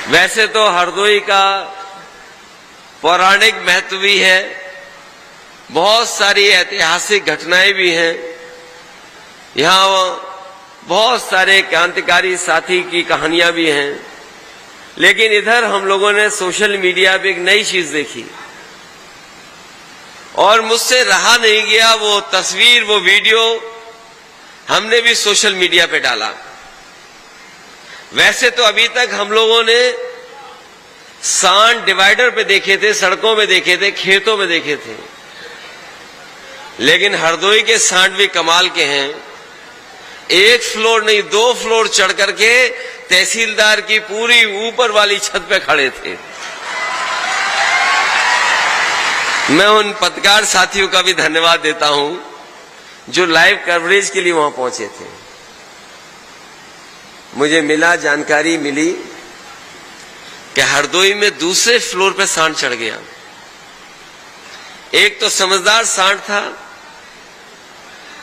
वैसे तो हरदोई का पौराणिक महत्व भी है, बहुत सारी ऐतिहासिक घटनाएं भी हैं। यहाँ बहुत सारे क्रांतिकारी साथी की कहानियां भी हैं। लेकिन इधर हम लोगों ने सोशल मीडिया पे एक नई चीज देखी और मुझसे रहा नहीं गया। वो तस्वीर, वो वीडियो हमने भी सोशल मीडिया पे डाला। वैसे तो अभी तक हम लोगों ने सांड डिवाइडर पे देखे थे, सड़कों में देखे थे, खेतों में देखे थे, लेकिन हरदोई के सांड भी कमाल के हैं। एक फ्लोर नहीं, 2 फ्लोर चढ़ करके तहसीलदार की पूरी ऊपर वाली छत पे खड़े थे। मैं उन पत्रकार साथियों का भी धन्यवाद देता हूं जो लाइव कवरेज के लिए वहां पहुंचे थे। मुझे जानकारी मिली कि हरदोई में दूसरे फ्लोर पे सांड चढ़ गया। एक तो समझदार सांड था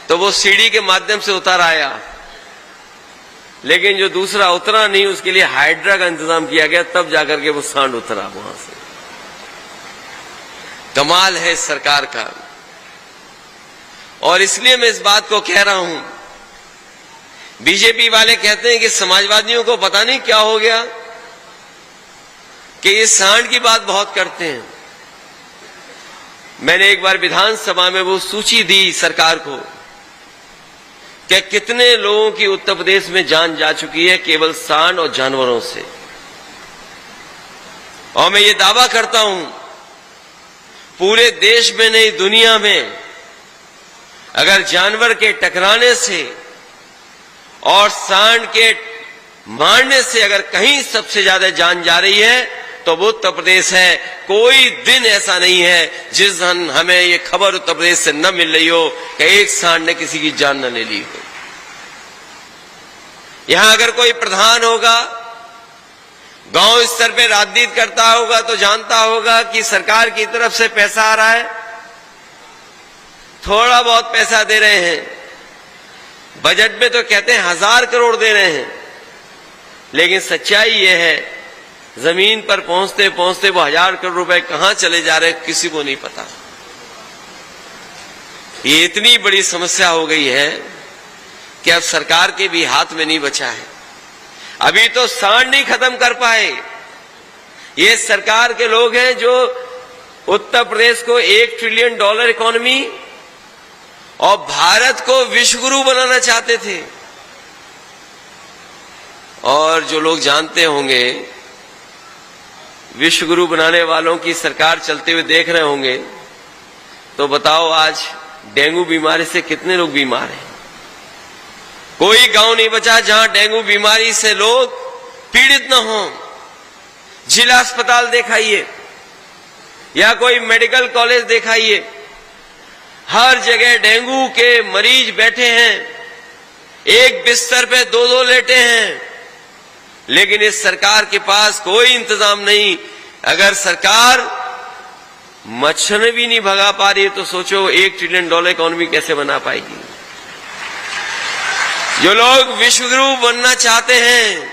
तो वो सीढ़ी के माध्यम से उतर आया, लेकिन जो दूसरा उतरा नहीं उसके लिए हाइड्रा का इंतजाम किया गया, तब जाकर के वो सांड उतरा वहां से। कमाल है इस सरकार का। और इसलिए मैं इस बात को कह रहा हूं, बीजेपी वाले कहते हैं कि समाजवादियों को पता नहीं क्या हो गया कि ये सांड की बात बहुत करते हैं। मैंने एक बार विधानसभा में वो सूची दी सरकार को कि कितने लोगों की उत्तर प्रदेश में जान जा चुकी है केवल सांड और जानवरों से। और मैं ये दावा करता हूं पूरे देश में नहीं दुनिया में अगर जानवर के टकराने से और सांड के मारने से अगर कहीं सबसे ज्यादा जान जा रही है तो वो उत्तर प्रदेश है। कोई दिन ऐसा नहीं है जिस दिन हमें ये खबर उत्तर प्रदेश से न मिल रही हो कि एक सांड ने किसी की जान न ले ली हो। यहां अगर कोई प्रधान होगा, गांव स्तर पे राजनीति करता होगा तो जानता होगा कि सरकार की तरफ से पैसा आ रहा है, थोड़ा बहुत पैसा दे रहे हैं। बजट में तो कहते हैं 1000 करोड़ दे रहे हैं, लेकिन सच्चाई यह है जमीन पर पहुंचते पहुंचते वो 1000 करोड़ रुपए कहां चले जा रहे हैं किसी को नहीं पता। ये इतनी बड़ी समस्या हो गई है कि अब सरकार के भी हाथ में नहीं बचा है। अभी तो सांड नहीं खत्म कर पाए। ये सरकार के लोग हैं जो उत्तर प्रदेश को $1 ट्रिलियन इकोनॉमी और भारत को विश्वगुरु बनाना चाहते थे। और जो लोग जानते होंगे, विश्वगुरु बनाने वालों की सरकार चलते हुए देख रहे होंगे, तो बताओ आज डेंगू बीमारी से कितने लोग बीमार हैं। कोई गांव नहीं बचा जहां डेंगू बीमारी से लोग पीड़ित न हों। जिला अस्पताल दिखाइए या कोई मेडिकल कॉलेज दिखाइए, हर जगह डेंगू के मरीज बैठे हैं, एक बिस्तर पे 2-2 लेटे हैं। लेकिन इस सरकार के पास कोई इंतजाम नहीं। अगर सरकार मच्छर भी नहीं भगा पा रही है तो सोचो $1 ट्रिलियन इकोनॉमी कैसे बना पाएगी। जो लोग विश्वगुरु बनना चाहते हैं,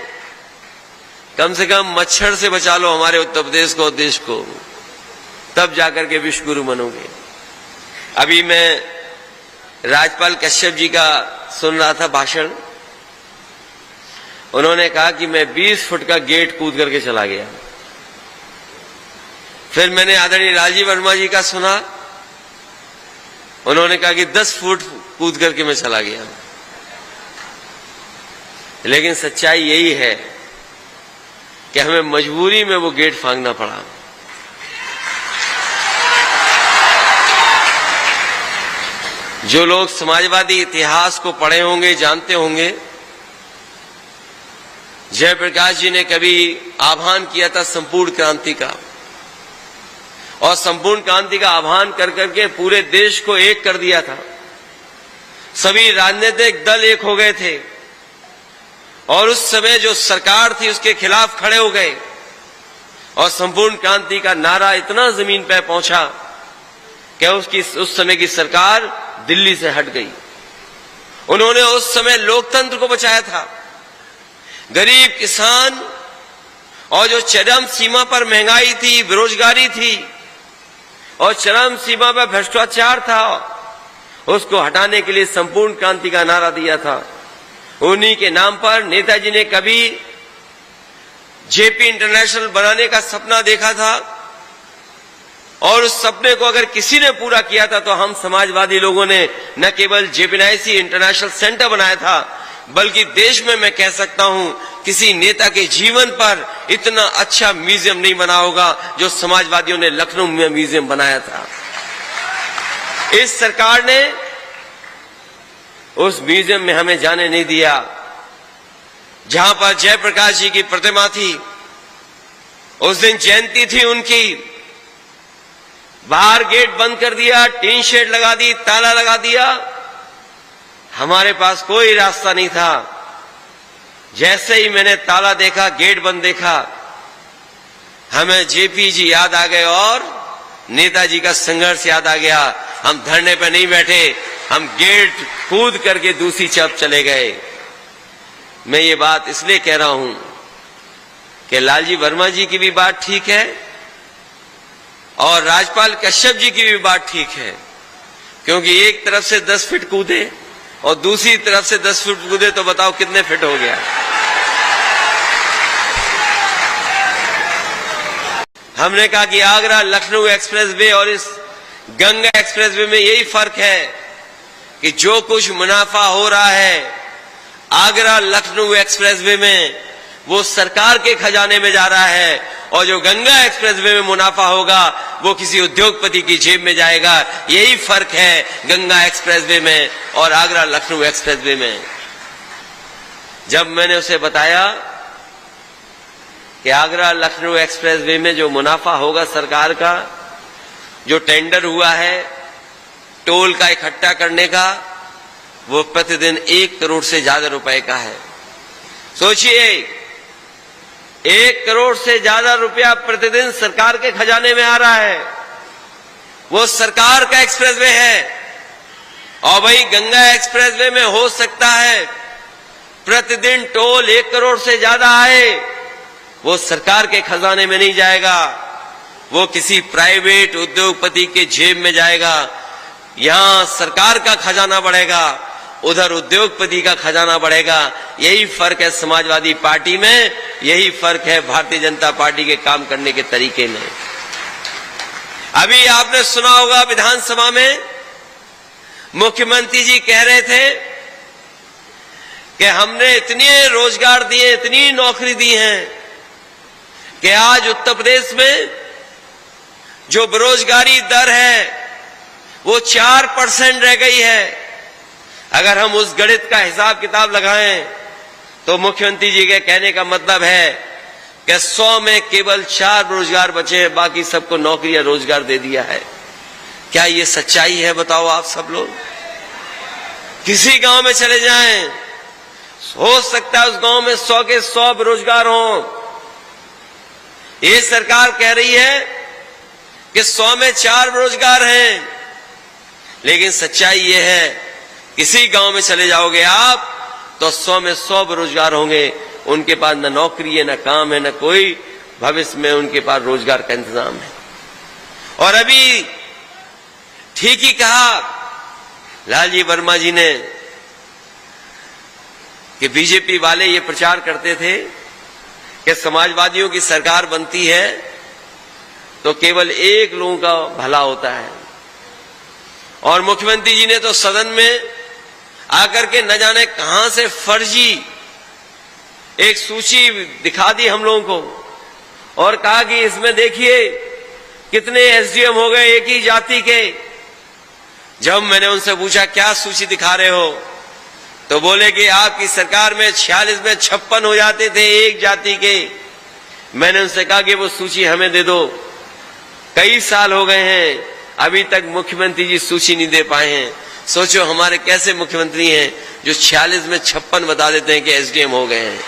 कम से कम मच्छर से बचा लो हमारे उत्तर प्रदेश को, देश को, तब जाकर के विश्वगुरु बनोगे। अभी मैं राज्यपाल कश्यप जी का सुन रहा था भाषण। उन्होंने कहा कि मैं 20 फुट का गेट कूद करके चला गया। फिर मैंने आदरणीय राजीव वर्मा जी का सुना, उन्होंने कहा कि 10 फुट कूद करके मैं चला गया। लेकिन सच्चाई यही है कि हमें मजबूरी में वो गेट फांगना पड़ा। जो लोग समाजवादी इतिहास को पढ़े होंगे, जानते होंगे, जयप्रकाश जी ने कभी आह्वान किया था संपूर्ण क्रांति का, और संपूर्ण क्रांति का आह्वान कर करके पूरे देश को एक कर दिया था। सभी राजनीतिक दल एक हो गए थे और उस समय जो सरकार थी उसके खिलाफ खड़े हो गए, और संपूर्ण क्रांति का नारा इतना जमीन पर पहुंचा कि उस समय की सरकार दिल्ली से हट गई। उन्होंने उस समय लोकतंत्र को बचाया था। गरीब किसान और जो चरम सीमा पर महंगाई थी, बेरोजगारी थी और चरम सीमा पर भ्रष्टाचार था, उसको हटाने के लिए संपूर्ण क्रांति का नारा दिया था। उन्हीं के नाम पर नेताजी ने कभी जेपी इंटरनेशनल बनाने का सपना देखा था और उस सपने को अगर किसी ने पूरा किया था तो हम समाजवादी लोगों ने न केवल जेपीएनआईसी इंटरनेशनल सेंटर बनाया था, बल्कि देश में मैं कह सकता हूं किसी नेता के जीवन पर इतना अच्छा म्यूजियम नहीं बना होगा जो समाजवादियों ने लखनऊ में म्यूजियम बनाया था। इस सरकार ने उस म्यूजियम में हमें जाने नहीं दिया जहां पर जयप्रकाश जी की प्रतिमा थी। उस दिन जयंती थी उनकी, बाहर गेट बंद कर दिया, टीन शेड लगा दी, ताला लगा दिया। हमारे पास कोई रास्ता नहीं था। जैसे ही मैंने ताला देखा, गेट बंद देखा, हमें जेपी जी याद आ गए और नेताजी का संघर्ष याद आ गया। हम धरने पे नहीं बैठे, हम गेट कूद करके दूसरी तरफ चले गए। मैं ये बात इसलिए कह रहा हूं कि लालजी वर्मा जी की भी बात ठीक है और राजपाल कश्यप जी की भी बात ठीक है, क्योंकि एक तरफ से 10 फीट कूदे और दूसरी तरफ से 10 फीट कूदे तो बताओ कितने फीट हो गया। हमने कहा कि आगरा लखनऊ एक्सप्रेसवे और इस गंगा एक्सप्रेसवे में यही फर्क है कि जो कुछ मुनाफा हो रहा है आगरा लखनऊ एक्सप्रेसवे में वो सरकार के खजाने में जा रहा है और जो गंगा एक्सप्रेसवे में मुनाफा होगा वो किसी उद्योगपति की जेब में जाएगा। यही फर्क है गंगा एक्सप्रेसवे में और आगरा लखनऊ एक्सप्रेसवे में। जब मैंने उसे बताया कि आगरा लखनऊ एक्सप्रेसवे में जो मुनाफा होगा सरकार का, जो टेंडर हुआ है टोल का इकट्ठा करने का, वो प्रतिदिन 1 करोड़ से ज्यादा रुपए का है। सोचिए, 1 करोड़ से ज्यादा रुपया प्रतिदिन सरकार के खजाने में आ रहा है। वो सरकार का एक्सप्रेसवे है और वही गंगा एक्सप्रेसवे में हो सकता है प्रतिदिन टोल 1 करोड़ से ज्यादा आए, वो सरकार के खजाने में नहीं जाएगा, वो किसी प्राइवेट उद्योगपति के जेब में जाएगा। यहां सरकार का खजाना बढ़ेगा, उधर उद्योगपति का खजाना बढ़ेगा। यही फर्क है समाजवादी पार्टी में, यही फर्क है भारतीय जनता पार्टी के काम करने के तरीके में। अभी आपने सुना होगा विधानसभा में मुख्यमंत्री जी कह रहे थे कि हमने इतने रोजगार दिए, इतनी नौकरी दी हैं कि आज उत्तर प्रदेश में जो बेरोजगारी दर है वो 4% रह गई है। अगर हम उस गणित का हिसाब किताब लगाएं तो मुख्यमंत्री जी के कहने का मतलब है कि 100 में केवल 4 बेरोजगार बचे हैं, बाकी सबको नौकरी या रोजगार दे दिया है। क्या ये सच्चाई है बताओ आप सब लोग? किसी गांव में चले जाएं, हो सकता है उस गांव में 100 के 100 बेरोजगार हों। ये सरकार कह रही है कि 100 में 4 बेरोजगार हैं, लेकिन सच्चाई ये है किसी गांव में चले जाओगे आप तो 100 में 100 बेरोजगार होंगे। उनके पास न नौकरी है, न काम है, न कोई भविष्य में उनके पास रोजगार का इंतजाम है। और अभी ठीक ही कहा लालजी वर्मा जी ने कि बीजेपी वाले ये प्रचार करते थे कि समाजवादियों की सरकार बनती है तो केवल एक लोगों का भला होता है। और मुख्यमंत्री जी ने तो सदन में आकर के न जाने कहां से फर्जी एक सूची दिखा दी हम लोगों को और कहा कि इसमें देखिए कितने एसडीएम हो गए एक ही जाति के। जब मैंने उनसे पूछा क्या सूची दिखा रहे हो तो बोले कि आपकी सरकार में 46 में 56 हो जाते थे एक जाति के। मैंने उनसे कहा कि वो सूची हमें दे दो, कई साल हो गए हैं अभी तक मुख्यमंत्री जी सूची नहीं दे पाए हैं। सोचो हमारे कैसे मुख्यमंत्री हैं जो 46 में 56 बता देते हैं कि एसडीएम हो गए हैं।